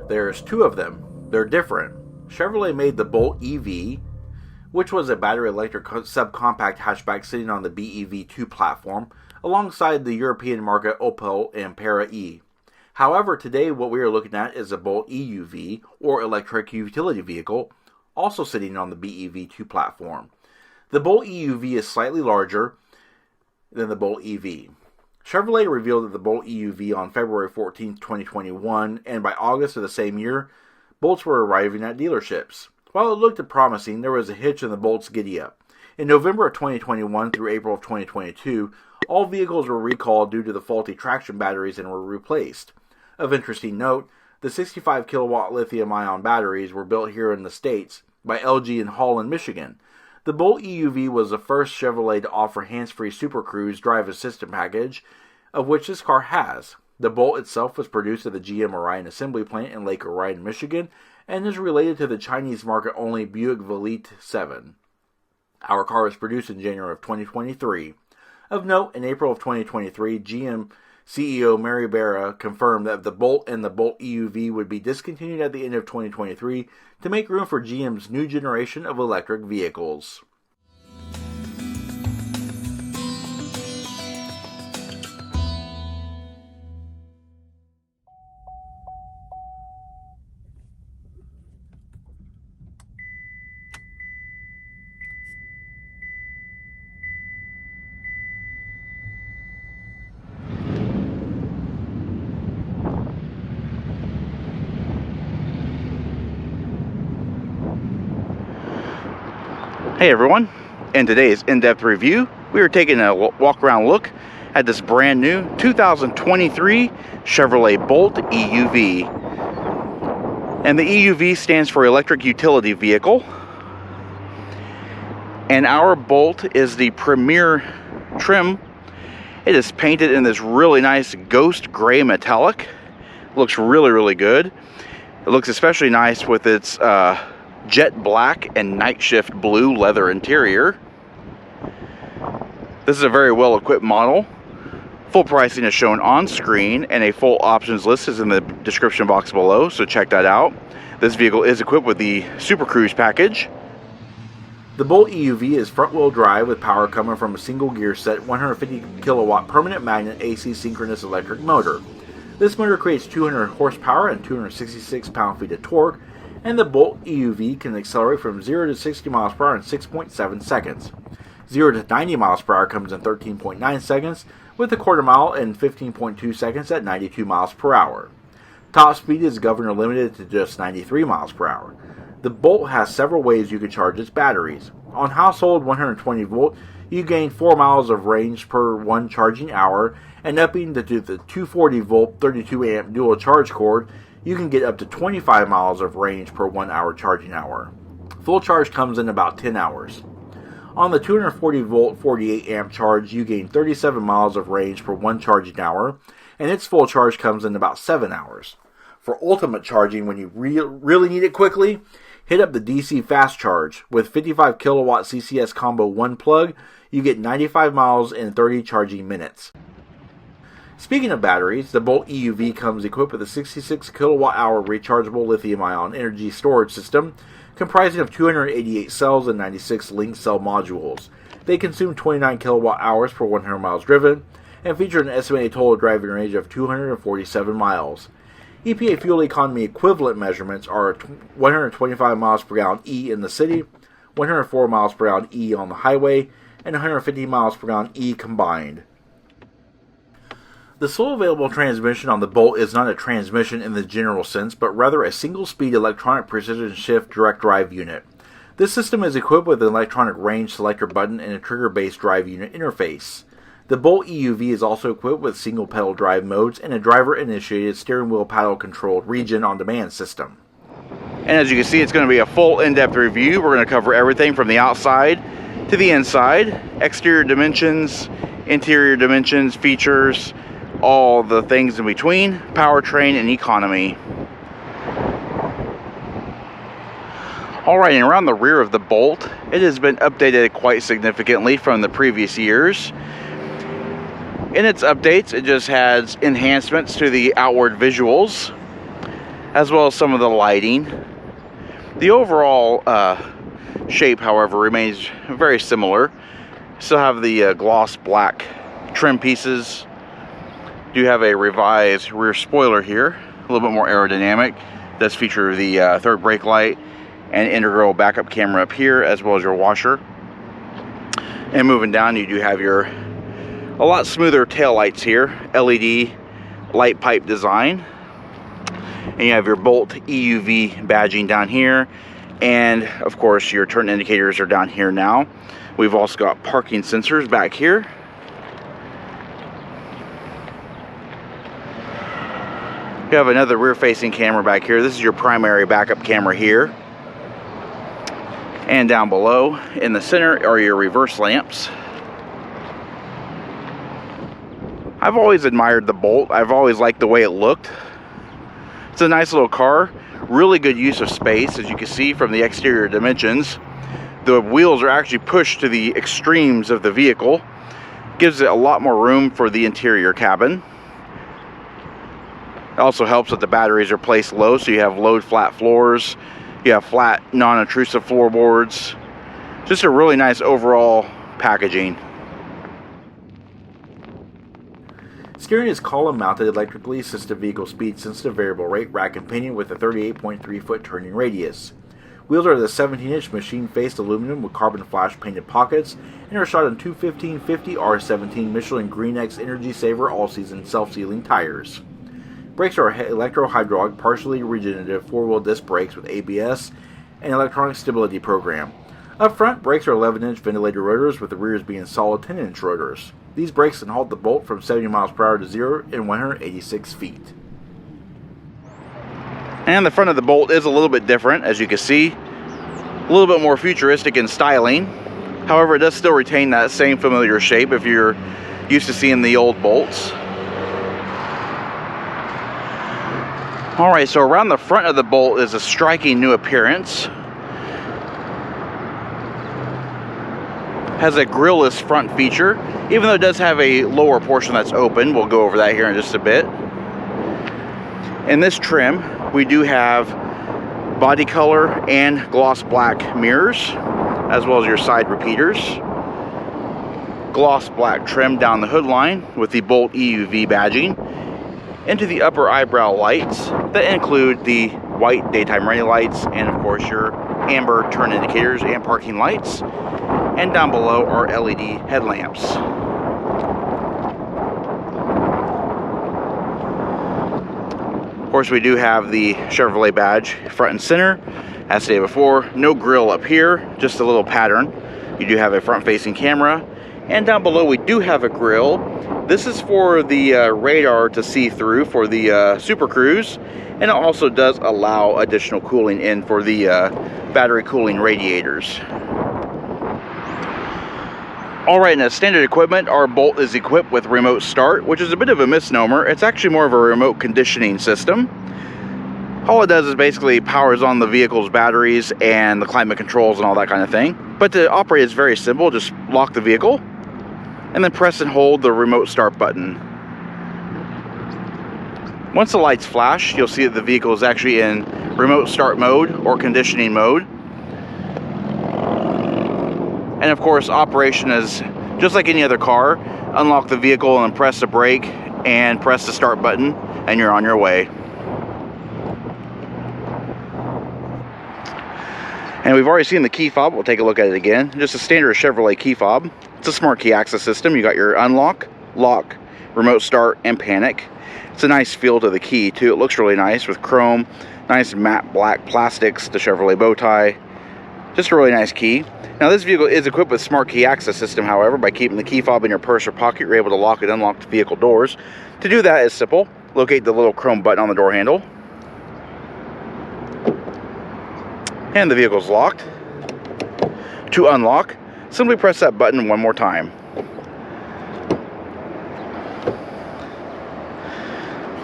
There's two of them. They're different. Chevrolet made the Bolt EV, which was a battery electric subcompact hatchback sitting on the BEVII platform, alongside the European-market Opel Ampera-e. However, today what we are looking at is a Bolt EUV, or electric utility vehicle, also sitting on the BEVII platform. The Bolt EUV is slightly larger than the Bolt EV. Chevrolet revealed that the Bolt EUV on February 14, 2021, and by August of the same year, Bolts were arriving at dealerships. While it looked promising, there was a hitch in the Bolt's giddy-up. In November of 2021 through April of 2022, all vehicles were recalled due to the faulty traction batteries and were replaced. Of interesting note, the 65 kilowatt lithium-ion batteries were built here in the States by LG in Holland, Michigan. The Bolt EUV was the first Chevrolet to offer hands-free Super Cruise drive assistance package, of which this car has. The Bolt itself was produced at the GM Orion assembly plant in Lake Orion, Michigan, and is related to the Chinese market-only Buick Velite 7. Our car was produced in January of 2023. Of note, in April of 2023, GM CEO Mary Barra confirmed that the Bolt and the Bolt EUV would be discontinued at the end of 2023 to make room for GM's new generation of electric vehicles. Hey everyone, in today's in-depth review, we are taking a walk-around look at this brand new 2023 Chevrolet Bolt EUV. And the EUV stands for Electric Utility Vehicle. And our Bolt is the premier trim. It is painted in this really nice ghost gray metallic. Looks really, really good. It looks especially nice with its jet black and night shift blue leather interior. This is a very well equipped model. Full pricing is shown on screen and a full options list is in the description box below, so check that out. This vehicle is equipped with the Super Cruise package. The Bolt EUV is front-wheel drive with power coming from a single gear set 150 kilowatt permanent magnet AC synchronous electric motor. This motor creates 200 horsepower and 266 pound-feet of torque, and the Bolt EUV can accelerate from 0 to 60 miles per hour in 6.7 seconds. 0 to 90 miles per hour comes in 13.9 seconds, with a quarter mile in 15.2 seconds at 92 miles per hour. Top speed is governor limited to just 93 miles per hour. The Bolt has several ways you can charge its batteries. On household 120 volt, you gain 4 miles of range per 1 charging hour, and upping to the 240 volt 32 amp dual charge cord, you can get up to 25 miles of range per 1 hour charging hour. Full charge comes in about 10 hours. On the 240 volt 48 amp charge, you gain 37 miles of range per 1 charging hour, and its full charge comes in about 7 hours. For ultimate charging, when you really need it quickly, hit up the DC Fast Charge. With 55 kilowatt CCS Combo 1 plug, you get 95 miles in 30 charging minutes. Speaking of batteries, the Bolt EUV comes equipped with a 66 kilowatt hour rechargeable lithium-ion energy storage system comprising of 288 cells and 96 linked cell modules. They consume 29 kilowatt hours per 100 miles driven and feature an estimated total driving range of 247 miles. EPA fuel economy equivalent measurements are 125 miles per gallon E in the city, 104 miles per gallon E on the highway, and 150 miles per gallon E combined. The sole available transmission on the Bolt is not a transmission in the general sense, but rather a single-speed electronic precision shift direct drive unit. This system is equipped with an electronic range selector button and a trigger-based drive unit interface. The Bolt EUV is also equipped with single-pedal drive modes and a driver-initiated steering wheel paddle-controlled region-on-demand system. And as you can see, it's going to be a full in-depth review. We're going to cover everything from the outside to the inside, exterior dimensions, interior dimensions, features, all the things in between, powertrain and economy. Alright, and around the rear of the Bolt, it has been updated quite significantly from the previous years. In its updates, it just has enhancements to the outward visuals. as well as some of the lighting. The overall shape, however, remains very similar. Still have the gloss black trim pieces. Do have a revised rear spoiler here, a little bit more aerodynamic. Does feature the third brake light and integral backup camera up here, as well as your washer. And moving down, you do have your a lot smoother tail lights here, LED light pipe design. And you have your Bolt EUV badging down here, and of course your turn indicators are down here now. We've also got parking sensors back here. You have another rear-facing camera back here. This is your primary backup camera here. And down below in the center are your reverse lamps. I've always admired the Bolt. I've always liked the way it looked. It's a nice little car, really good use of space. As you can see from the exterior dimensions, the wheels are actually pushed to the extremes of the vehicle. Gives it a lot more room for the interior cabin. It also helps that the batteries are placed low, so you have load flat floors, you have flat non-intrusive floorboards. Just a really nice overall packaging. Steering is column-mounted electrically assisted vehicle speed-sensitive variable rate rack and pinion with a 38.3-foot turning radius. Wheels are the 17-inch machine-faced aluminum with carbon flash painted pockets and are shot on 215/50 R17 Michelin Green X Energy Saver all-season self-sealing tires. Brakes are electro-hydraulic, partially regenerative 4-wheel disc brakes with ABS and electronic stability program. Up front, brakes are 11-inch ventilated rotors, with the rears being solid 10-inch rotors. These brakes can halt the Bolt from 70 miles per hour to 0 in 186 feet. And the front of the Bolt is a little bit different, as you can see. A little bit more futuristic in styling. However, it does still retain that same familiar shape if you're used to seeing the old Bolts. Alright, so around the front of the Bolt is a striking new appearance. Has a grille-less front feature, even though it does have a lower portion that's open. We'll go over that here in just a bit. In this trim, we do have body color and gloss black mirrors, as well as your side repeaters. Gloss black trim down the hood line with the Bolt EUV badging. Into the upper eyebrow lights that include the white daytime running lights and of course your amber turn indicators and parking lights. And down below are LED headlamps. Of course, we do have the Chevrolet badge front and center. As stated before, no grille up here, just a little pattern. You do have a front-facing camera. And down below we do have a grille. This is for the radar to see through for the Super Cruise, and it also does allow additional cooling in for the battery cooling radiators. Alright, now standard equipment, our Bolt is equipped with remote start, which is a bit of a misnomer. It's actually more of a remote conditioning system. All it does is basically powers on the vehicle's batteries and the climate controls and all that kind of thing. But to operate is very simple. Just lock the vehicle and then press and hold the remote start button. Once the lights flash, you'll see that the vehicle is actually in remote start mode or conditioning mode. And of course, operation is just like any other car. Unlock the vehicle and press the brake and press the start button and you're on your way. And we've already seen the key fob. We'll take a look at it again. Just a standard Chevrolet key fob. It's a smart key access system. You got your unlock, lock, remote start, and panic. It's a nice feel to the key too. It looks really nice with chrome, nice matte black plastics, the Chevrolet bow tie. Just a really nice key. Now this vehicle is equipped with smart key access system, however. By keeping the key fob in your purse or pocket, you're able to lock and unlock the vehicle doors. To do that is simple. Locate the little chrome button on the door handle. And the vehicle's locked. To unlock, simply press that button one more time.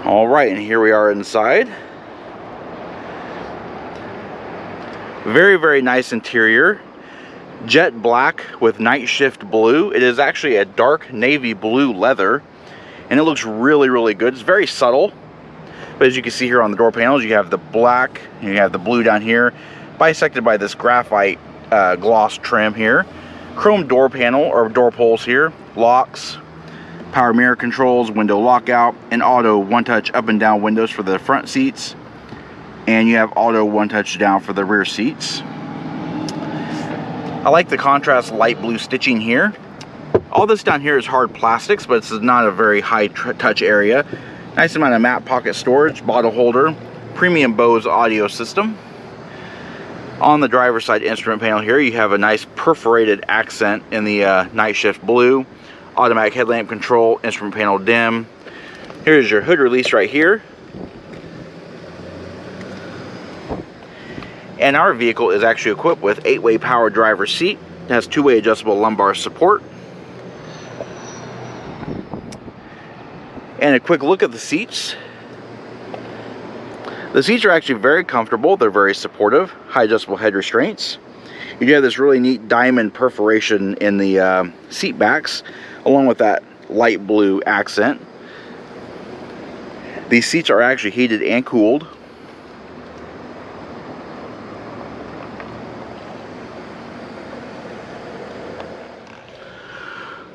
Alright, and here we are inside. Very, very nice interior. Jet black with night shift blue. It is actually a dark navy blue leather, and it looks really, really good. It's very subtle, But as you can see here on the door panels, you have the black, and you have the blue down here, bisected by this graphite gloss trim here. Chrome door panel or door pulls here, locks, power mirror controls, window lockout, and auto one-touch up and down windows for the front seats. And you have auto one-touch down for the rear seats. I like the contrast light blue stitching here. All this down here is hard plastics, but it's not a very high touch area. Nice amount of map pocket storage, bottle holder, premium Bose audio system. On the driver's side instrument panel here, you have a nice perforated accent in the night shift blue, automatic headlamp control, instrument panel dim. Here's your hood release right here. And our vehicle is actually equipped with 8-way power driver's seat. It has 2-way adjustable lumbar support. And a quick look at the seats. The seats are actually very comfortable. They're very supportive. High adjustable head restraints. You do have this really neat diamond perforation in the seat backs, along with that light blue accent. These seats are actually heated and cooled.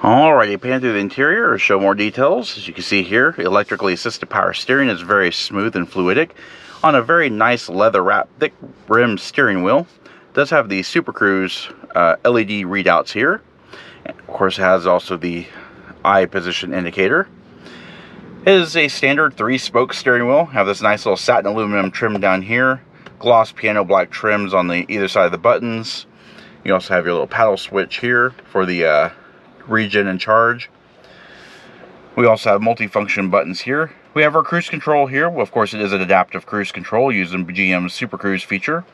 Alrighty, pan through the interior to show more details. As you can see here, electrically assisted power steering is very smooth and fluidic on a very nice leather wrapped thick rimmed steering wheel. It does have the Super Cruise LED readouts here. And of course, it has also the eye position indicator. It is a standard 3-spoke steering wheel. Have this nice little satin aluminum trim down here. Gloss piano black trims on the either side of the buttons. You also have your little paddle switch here for the regen and charge. We also have multi-function buttons here. We have our cruise control here. Well, of course, it is an adaptive cruise control using GM's Super Cruise feature.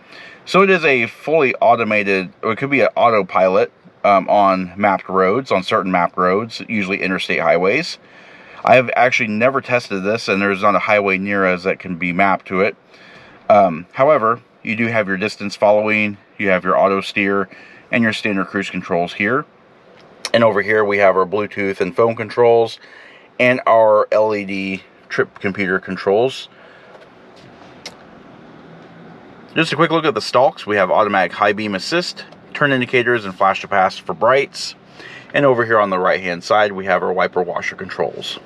So it is a fully automated, or it could be an autopilot on mapped roads, on certain mapped roads, usually interstate highways. I have actually never tested this, and there's not a highway near us that can be mapped to it. However, you do have your distance following, you have your auto steer, and your standard cruise controls here. And over here we have our Bluetooth and phone controls and our LED trip computer controls. Just a quick look at the stalks. We have automatic high beam assist, turn indicators, and flash to pass for brights. And over here on the right hand side we have our wiper washer controls.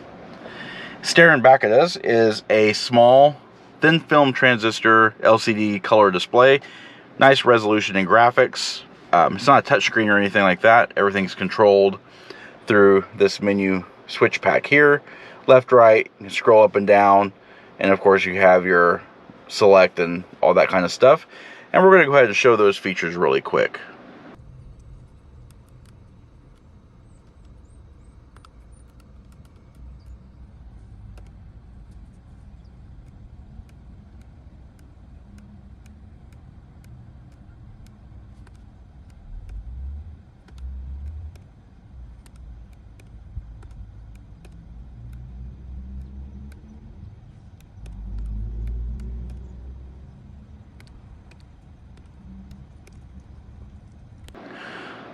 Staring back at us is a small thin film transistor LCD color display. Nice resolution and graphics. It's not a touchscreen or anything like that. Everything's controlled through this menu switch pack here. Left, right, you can scroll up and down. And of course you have your select and all that kind of stuff. And we're going to go ahead and show those features really quick.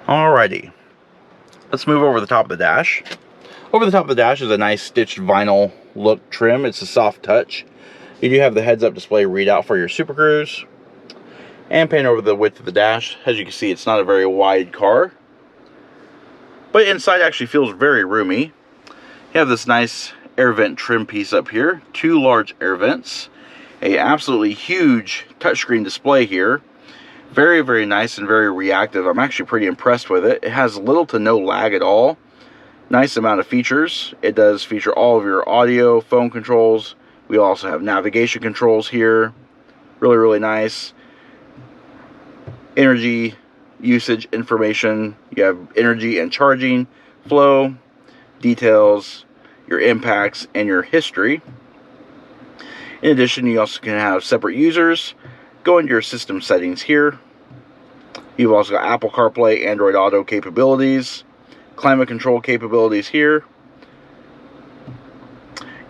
Alrighty, let's move over the top of the dash. Over the top of the dash is a nice stitched vinyl look trim. It's a soft touch. You do have the heads-up display readout for your Super Cruise. And pan over the width of the dash. As you can see, it's not a very wide car, but inside actually feels very roomy. You have this nice air vent trim piece up here, 2 large air vents, a absolutely huge touchscreen display here. Very, very nice and very reactive. I'm actually pretty impressed with it. It has little to no lag at all. Nice amount of features. It does feature all of your audio, phone controls. We also have navigation controls here. Really, really nice. Energy usage information. You have energy and charging, flow, details, your impacts, and your history. In addition, you also can have separate users. Go into your system settings here. You've also got Apple CarPlay, Android Auto capabilities, climate control capabilities here.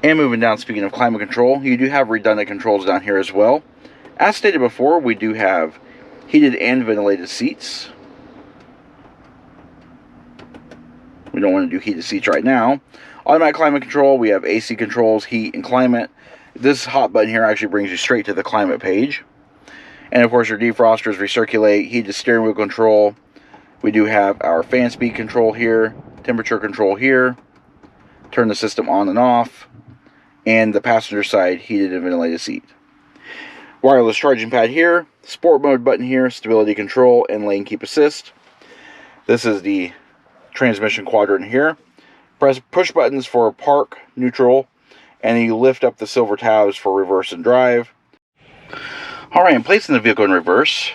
And moving down, speaking of climate control, you do have redundant controls down here as well. As stated before, we do have heated and ventilated seats. We don't want to do heated seats right now. Automatic climate control, we have AC controls, heat and climate. This hot button here actually brings you straight to the climate page. And of course your defrosters recirculate, heated steering wheel control. We do have our fan speed control here, temperature control here, turn the system on and off, and the passenger side heated and ventilated seat. Wireless charging pad here, sport mode button here, stability control, and lane keep assist. This is the transmission quadrant here. Press push buttons for park, neutral, and then you lift up the silver tabs for reverse and drive. Alright, and placing the vehicle in reverse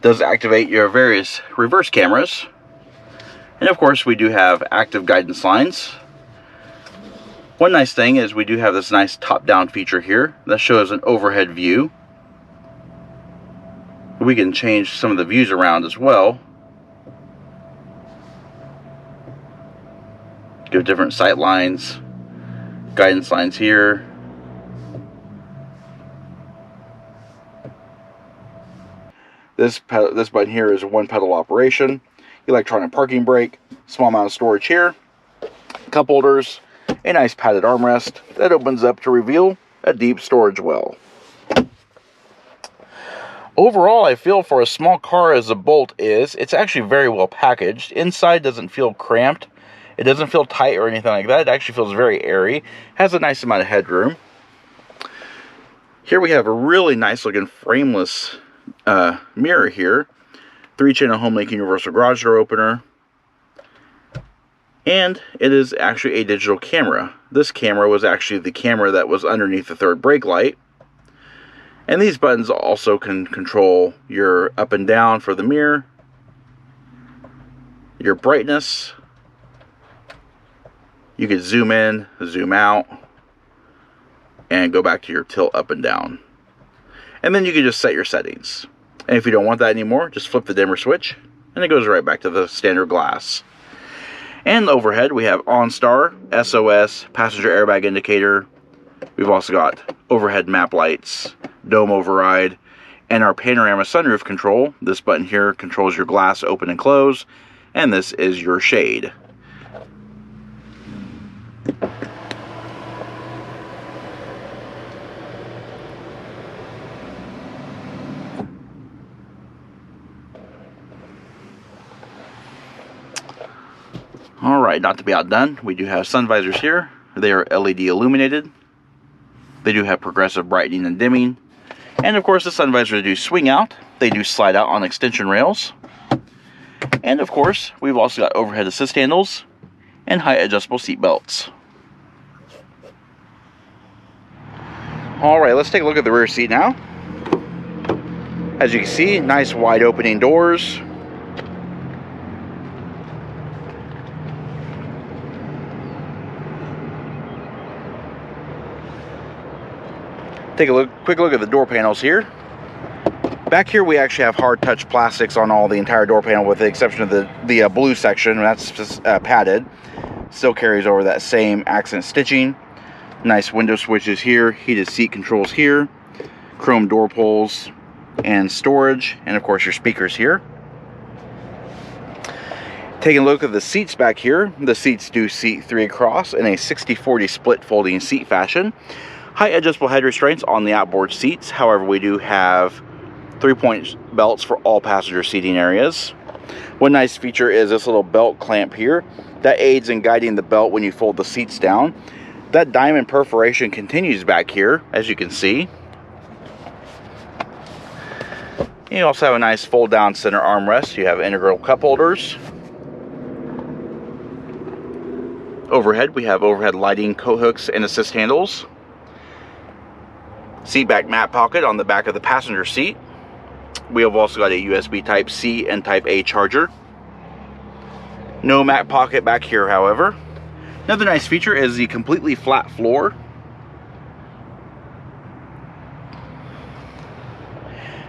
does activate your various reverse cameras. And of course we do have active guidance lines. One nice thing is we do have this nice top-down feature here that shows an overhead view. We can change some of the views around as well. Give different sight lines, guidance lines here. This button here is a one-pedal operation. Electronic parking brake, small amount of storage here, cup holders, a nice padded armrest that opens up to reveal a deep storage well. Overall, I feel for a small car as a Bolt is, it's actually very well packaged. Inside doesn't feel cramped. It doesn't feel tight or anything like that. It actually feels very airy. Has a nice amount of headroom. Here we have a really nice looking frameless mirror here. 3-channel home link universal garage door opener. And it is actually a digital camera. This camera was actually the camera that was underneath the third brake light. And these buttons also can control your up and down for the mirror, your brightness. You can zoom in, zoom out, and go back to your tilt up and down. And then you can just set your settings. And if you don't want that anymore, just flip the dimmer switch, and it goes right back to the standard glass. And overhead, we have OnStar, SOS, passenger airbag indicator. We've also got overhead map lights, dome override, and our panorama sunroof control. This button here controls your glass open and close, and this is your shade. Alright, not to be outdone, we do have sun visors here. They are LED illuminated. They do have progressive brightening and dimming. And of course the sun visors do swing out. They do slide out on extension rails. And of course, we've also got overhead assist handles and height adjustable seat belts. Alright, let's take a look at the rear seat now. As you can see, nice wide opening doors. Take a quick look at the door panels here. Back here we actually have hard touch plastics on all the entire door panel with the exception of the blue section. That's just padded. Still carries over that same accent stitching. Nice window switches here, heated seat controls here, chrome door pulls and storage, and of course your speakers here. Taking a look at the seats back here, the seats do seat 3 across in a 60-40 split folding seat fashion. Height adjustable head restraints on the outboard seats. However, we do have 3-point belts for all passenger seating areas. One nice feature is this little belt clamp here that aids in guiding the belt when you fold the seats down. That diamond perforation continues back here, as you can see. You also have a nice fold down center armrest. You have integral cup holders. Overhead, we have overhead lighting, coat hooks, and assist handles. Seat back mat pocket on the back of the passenger seat. We have also got a USB Type-C and Type-A charger. No mat pocket back here, however. Another nice feature is the completely flat floor.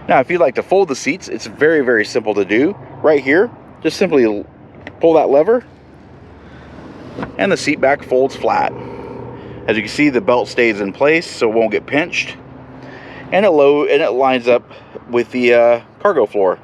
Now, if you'd like to fold the seats, it's very, very simple to do. Right here, just simply pull that lever, and the seat back folds flat. As you can see, the belt stays in place, so it won't get pinched. And it lines up with the cargo floor.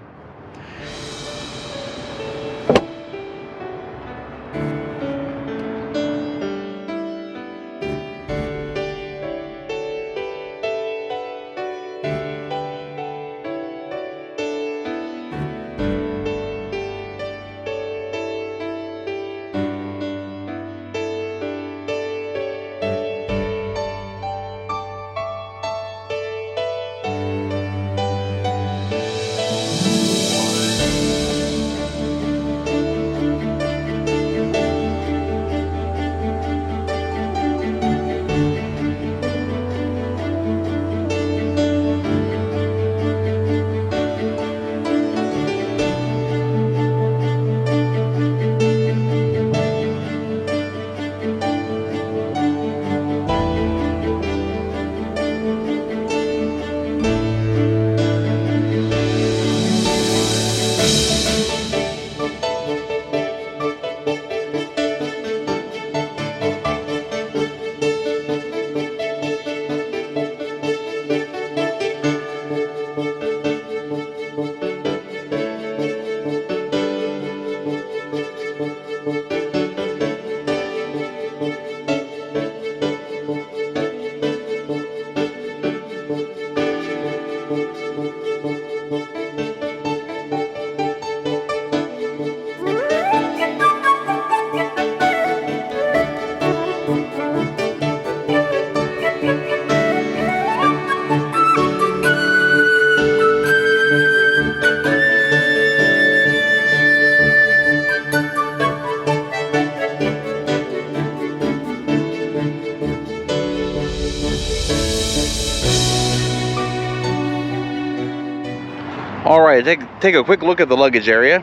Alright, take a quick look at the luggage area.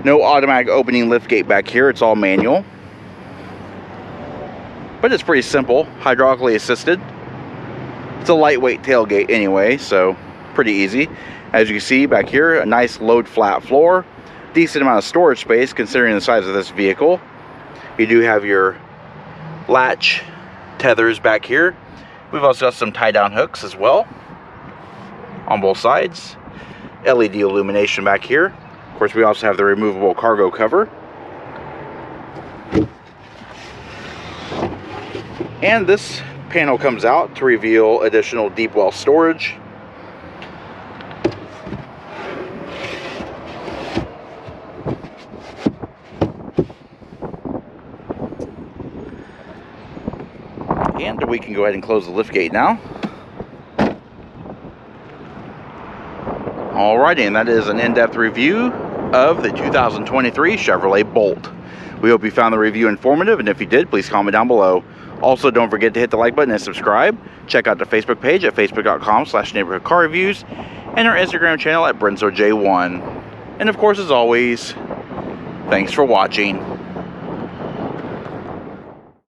No automatic opening lift gate back here, it's all manual. But it's pretty simple, hydraulically assisted. It's a lightweight tailgate anyway, so pretty easy. As you can see back here, a nice load flat floor. Decent amount of storage space considering the size of this vehicle. You do have your latch tethers back here. We've also got some tie down hooks as well on both sides. LED illumination back here. Of course, we also have the removable cargo cover. And this panel comes out to reveal additional deep well storage. And we can go ahead and close the lift gate now. Alrighty, and that is an in-depth review of the 2023 Chevrolet Bolt. We hope you found the review informative, and if you did, please comment down below. Also, don't forget to hit the like button and subscribe. Check out the Facebook page at facebook.com/neighborhoodcarreviews and our Instagram channel at BrenzoJ1. And of course, as always, thanks for watching.